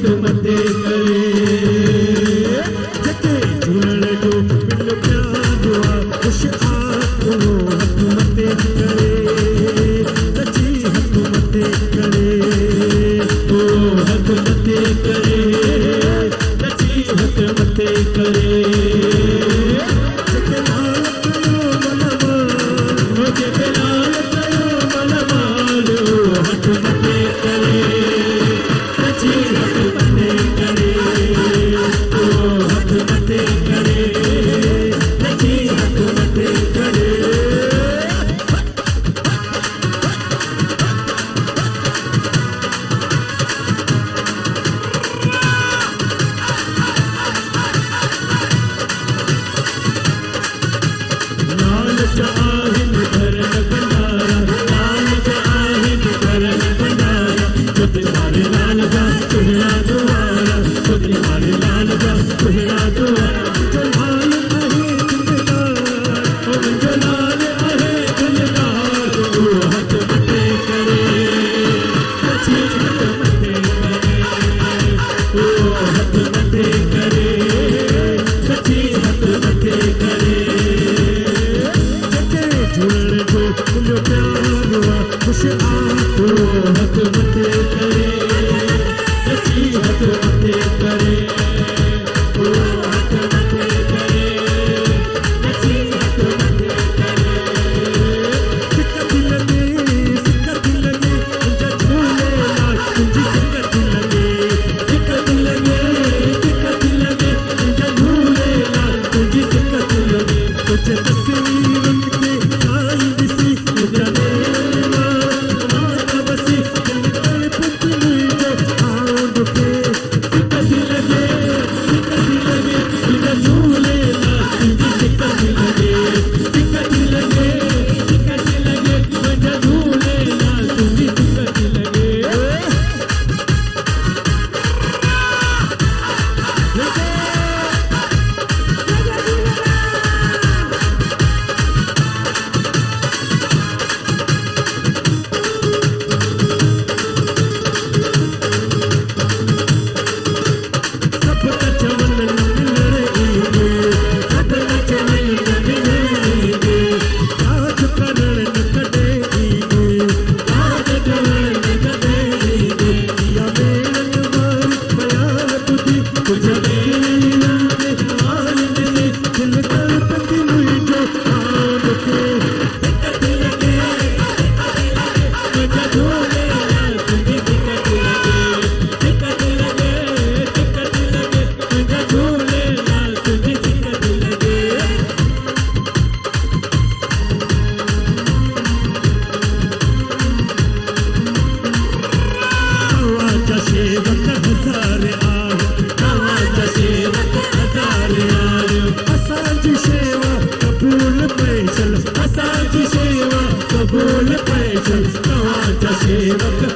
हथ मथे करे जके झूलण जो पिंड प्यारो आ खुश आ हथ मथे करे सची हथ मथे करे ओ हथ मथे करे सची हथ मथे करे जके लाल कयो मनमाल जके लाल कयो मनमाल हथ मथे करे सची हथ मथे करे ओ हथ मथे करे सची हथ मथे करे चाहिन करन भंडारा लाल चाहिन करन भंडारा जो तुम्हारे लाल का तुहरा दुआरा जो तुम्हारे लाल का तुहरा दुआरा जो लाल आहे दिलदार ओ जो लाल आहे दिलदार ओ हथ मथे करे सची हथ मथे करे ओ हथ मथे करे सची हथ मथे करे झूलण जो मुंहिंजो प्यारो आ खुश आ हथ मथे करे सची हथ मथे करे ओ हथ मथे करे सची हथ मथे करे सिक दिल में तुंहिंजा झूलेलाल तुंहिंजी सिक दिल में सिक दिल में तुंहिंजा झूलेलाल तुंहिंजी सिक दिल में तुझे तस्वीरुनि खे कबूल पैसल तव्हांजा सेवक